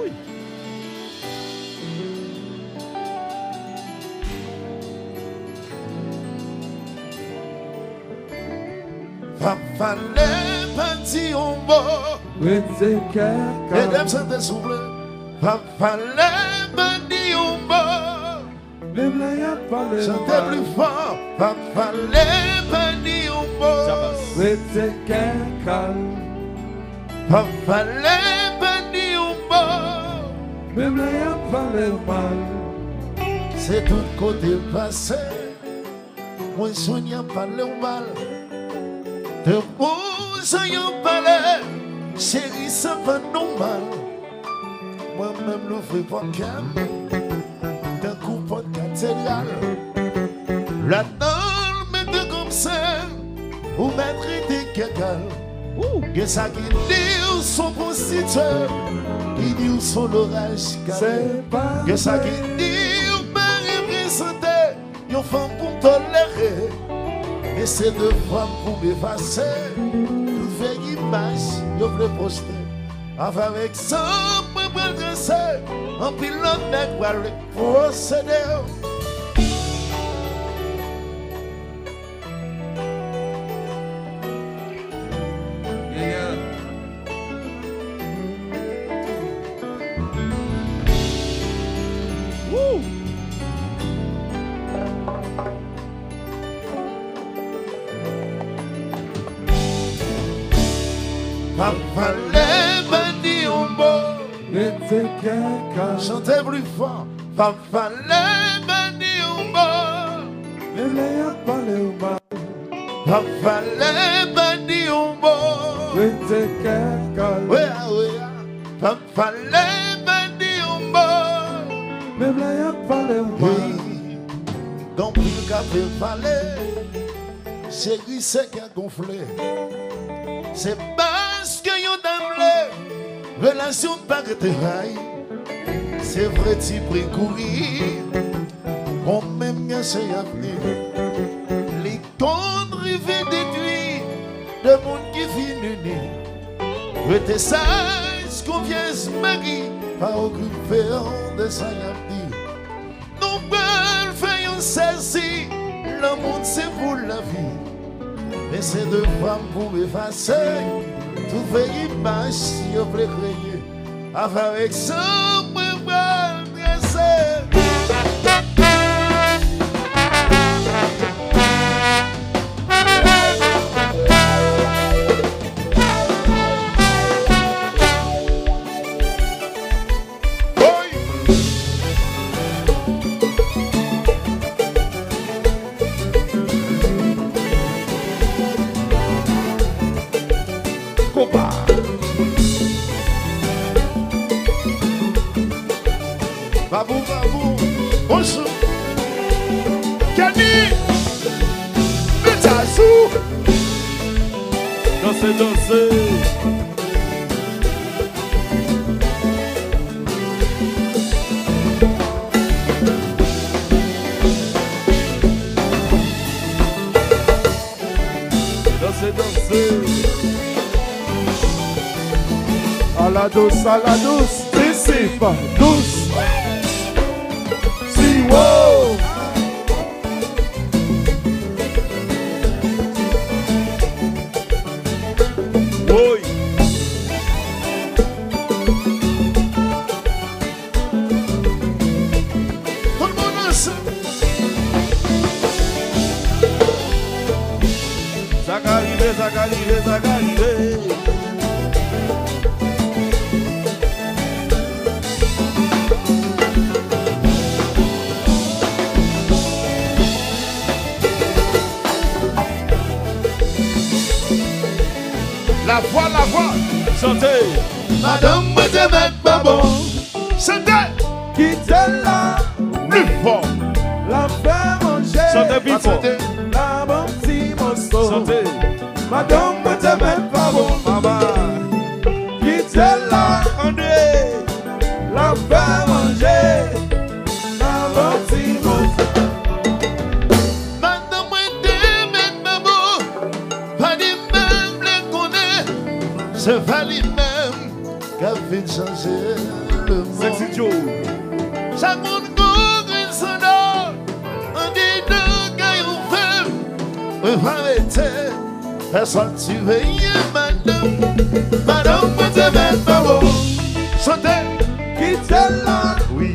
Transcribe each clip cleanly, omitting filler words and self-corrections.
Oui. Va fallait partir en bas. Mesdames, santé souple. Va fallait partir en bas. Chantez plus fort. Va fallait partir en bas. Va fallait partir en bas. C'est tout côté passé. Moi, soigne à parler au mal. De vous, soyons parler. Chérie, ça va normal. Moi-même, le fais pas calme. D'un coup, pas de cathédrale. La norme, mais de comme ça. Ou mettre des cagales. Que ça qui dit son constituteur. Qui dit son orage. Que ça qui dit ou pas représenter. Yon femme pour tolérer. Et c'est deux femmes pour m'effacer. Tout fait image, je voulais poster. Avec ça, je vais dresser. En pilote, je vais procéder. Papa les bandits en bas. Chantez plus fort. Papa les bandits en bas. Papa les bandits en bas. Oui, oui. Papa les bandits en bas. Oui. Dans le café palais. C'est lui qui a gonflé. C'est parce que yon d'emblée, relation pas que t'es raille. C'est vrai, tu pris courir, on même bien c'est avenir. Les comptes rivés déduits, de monde qui vit nuni. Rete sage, confiance Marie, pas occupé de sa yamdi. Nous belles faisons saisir, le monde c'est pour la vie. Mais c'est deux femmes pour effacer. Tout fait image si je voulais créer. Avec ça, je vais dresser. Babou, babou, bonjour. Kenny, Betassou. Dansez, dansez. Dansez, dansez. À la douce, c'est pas douce. Si, wow. Oui. Tout le monde ensemble. Ça va arriver, ça va arriver, ça va arriver. La voix, Chantez. Madame, moi te mets pas bon. Chantez. Qui t'est là? Plus fort. La fait manger. Chantez plus fort. La bon petit morceau. Chantez. Madame, moi te mets pas bon. Maman. Qui t'est là? André. La fait manger. La bon petit morceau. Madame, moi te mets pas bon. Pas dit même les connaît. C'est valide même. la vie de changer le monde. Sexy Joe. Chaque monde goûte son or. On dit deux gars ou femmes. On va arrêter. Personne tu veilles, madame. Madame, vous te mettez pas bon. Chantez. Quittez là, Oui.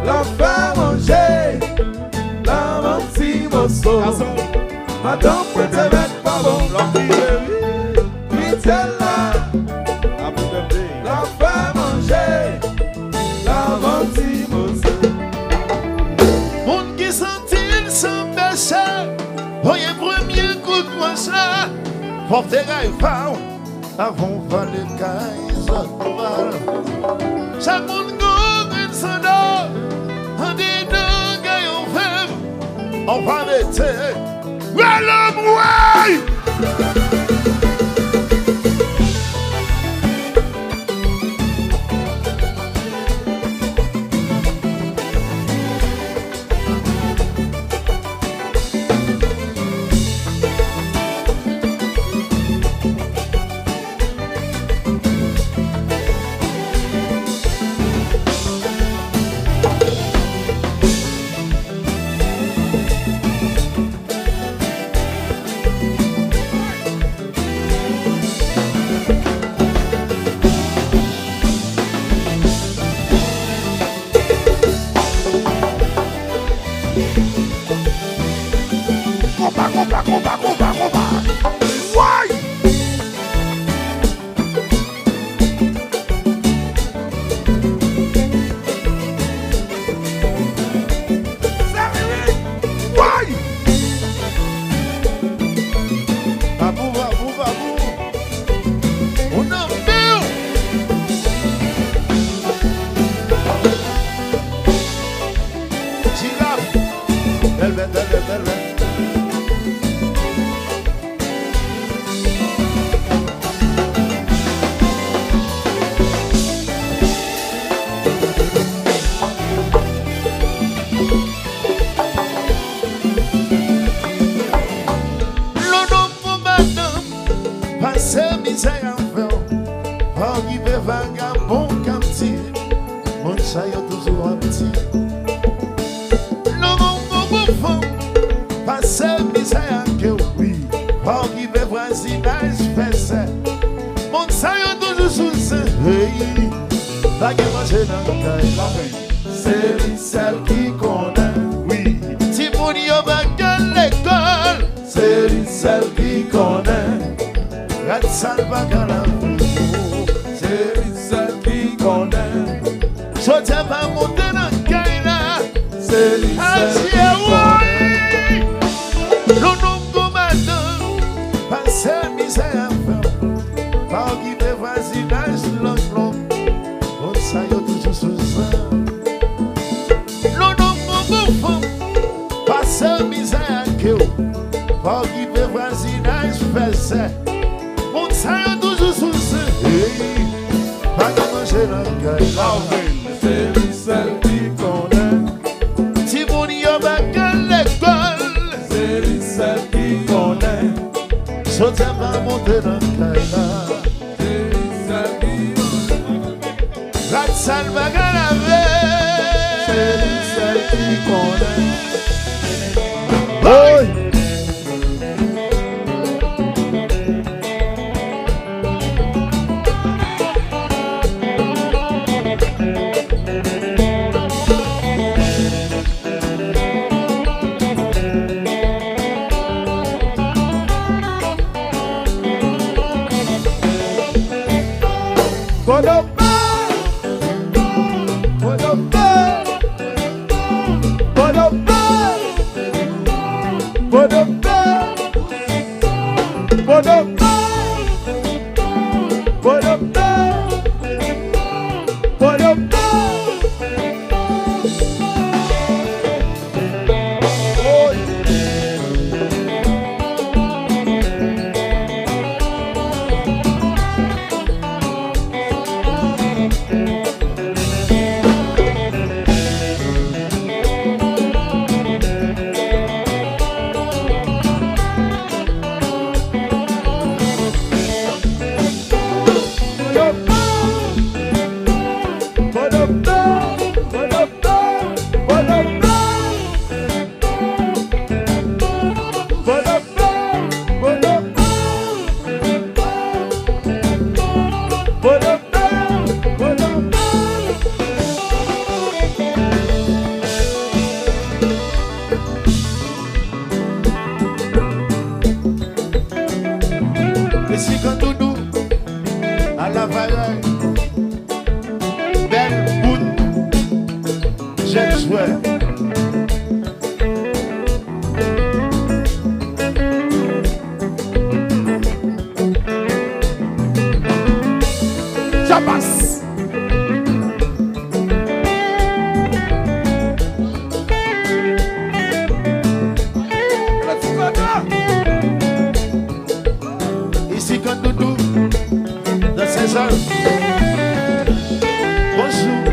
la faire manger, la petit morceau. Madame, peut te mettre pas bon. Quittez là, la faire manger, la petit morceau. Monde qui sentit sans péché. Voyez premier coup de moi ça. Porte les gars avant de faire les gars. Chaque monde goûte son or. On dit deux gars ou femmes. On va arrêter. Ouais, l'homme, ouais! Why? Why? Babou, babou, babou. On a fait. Girafe. Belle. Passez misère en fait, arrivé vagabond comme petit, mon chat est toujours un petit. Le monde bouffon, passez misère en que oui, arrivé voisinage fait mon chat est toujours sous ce hey, la gueule manger dans le caille. C'est lui celle qui connaît, Oui, si vous n'y avez qu'à l'école, c'est lui celle qui connaît, la salle va qu'à la c'est lui celle qui connaît, je t'ai pas monté dans le caille là. c'est lui celle qui connaît. Le nom de madame, passez misère à faire. Par qui fait voisinage, l'oncle, on s'aille toujours sous ça. Le nom de bouffon, passez misère à Kéo. Par qui fait voisinage, fait ça. On s'aille toujours sous ça. Pas de manger dans le gars. C'est lui celle qui connaît, Si vous n'y avez qu'à l'école, c'est lui celle qui connaît, je t'ai pas monté dans le caille. c'est lui celle qui connaît, La salle va qu'à la c'est lui celle qui connaît. veille. Et si quand doudou à la valeur, belle bout, j'aime jouer. Jabas. Ici quand doudou dans ses heures. Bonjour.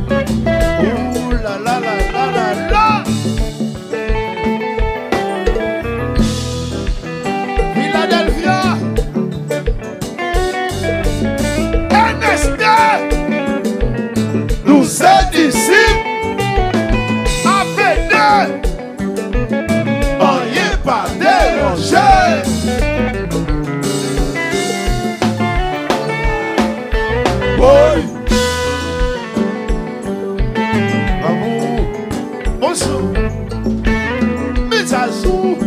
Ouh là là là là là là. Philadelphia. NSD. Nous sommes ici. APD. On y est pas dérangé. Oui. Amour, bonjour, mes azous.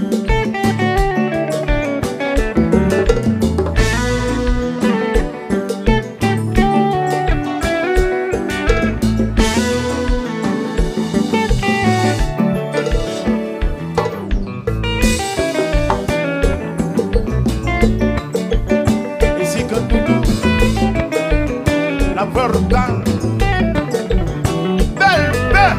Ici comme doudou, la verdad. Belle, belle.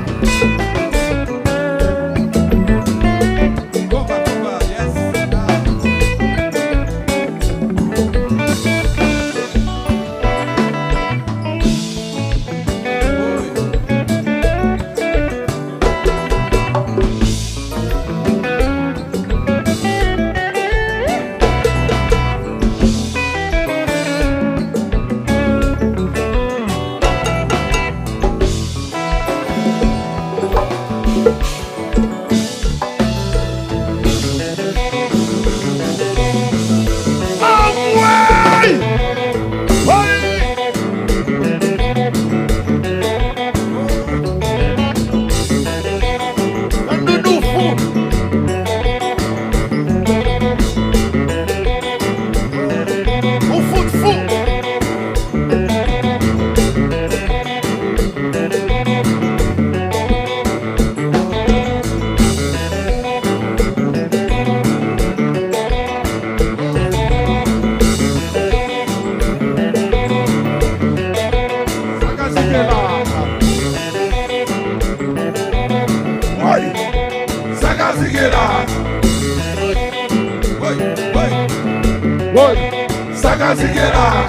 Sagazigera.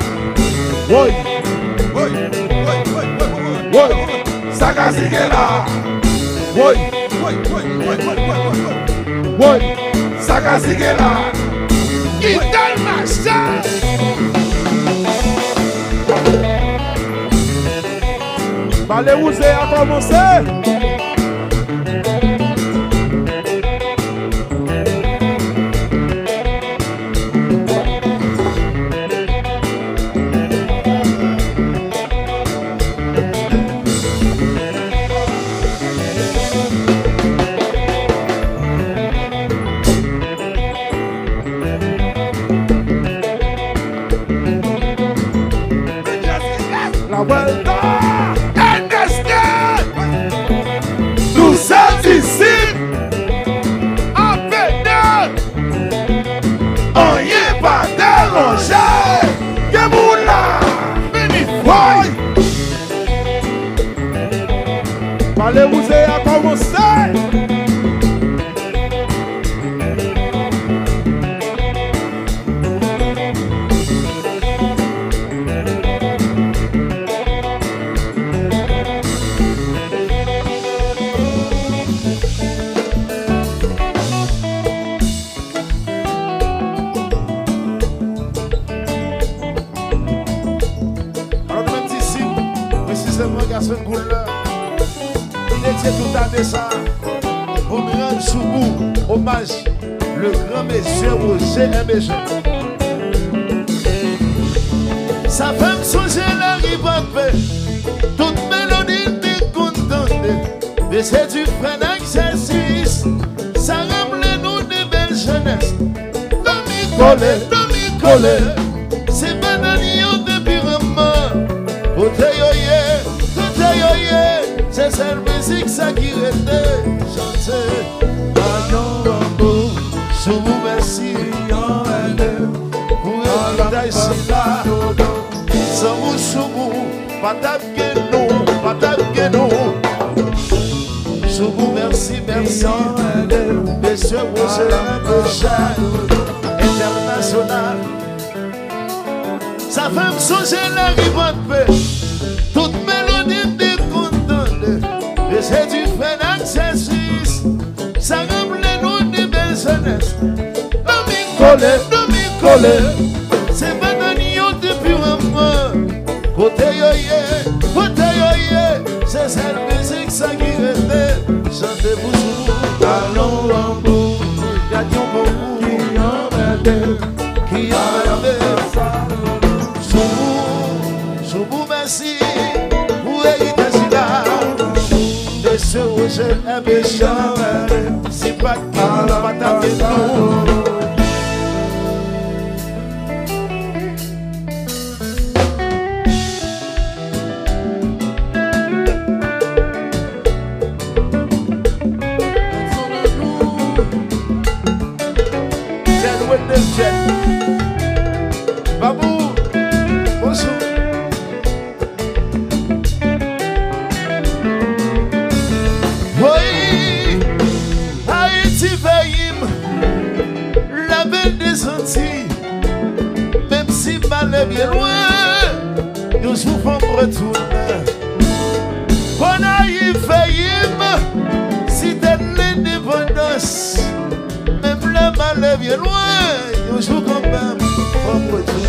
Woi, Sagazigera. woi, woi. Sagazigera. International. Balé-Ouzé a commencé. La vuelta. NSD. passer toute année ça. Pour me rendre sous vous, hommage, le grand monsieur Roger MG. Sa femme songe la rive toute mélodie t'est contente. Mais c'est du frein exercice, ça ramène nous des belles jeunesses. Demi-collé, c'est bananier depuis vraiment. C'est cette musique ça qui reste chanter. Je vous remercie pour le ici là. Sans vous sous vous, pas que nous. Je vous remercie, merci. Monsieur Roger international. Sa femme songe la rive de paix. Toute mélodie t'est contente. Et c'est du fait d'exercice. Ça ramène nous des belles jeunesses. Demi-collé, c'est pas d'un niot depuis un mois. Côté yoye, c'est cette musique ça qui reste. Chantez pour vous, allons en bout. Gagnons pour vous, qui en je vous remercie pour héritage là. Monsieur Roger est méchant, c'est pas qui n'a pas tapé nous. Babou, bonjour. Oui, Haïti veille, la belle des Antilles. Même si mal est bien loin, nous souffrons retourner. Bon veille, si t'es l'indépendance. Même la mal est bien loin, nous jouons quand même pour retourner.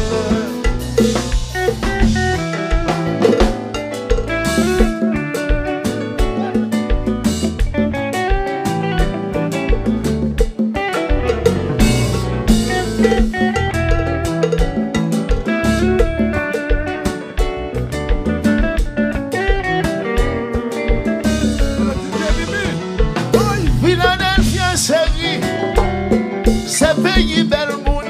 Philadelphia chérie, c'est pays bel monde.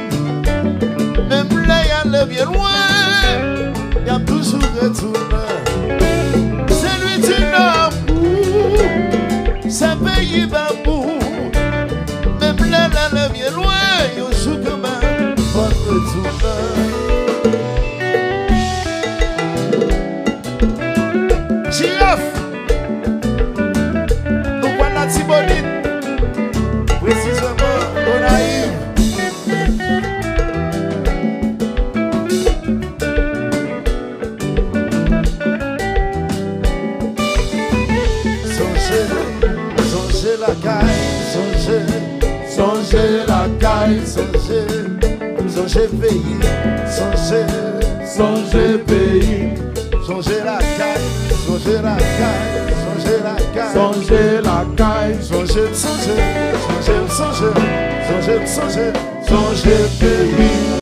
Même là y'a bien loin, y'a toujours retourné. C'est lui du amour, c'est pays bambou. Même là y'a bien loin, y'a joue quand même pour retourner. Girafe, nous voilà Tibonite. Précisément, on arrive. Songez la caille, songez la caille, songez pays, songez pays, songez la caille, songez la caille, songez la caille, Songez la caille, songez pays.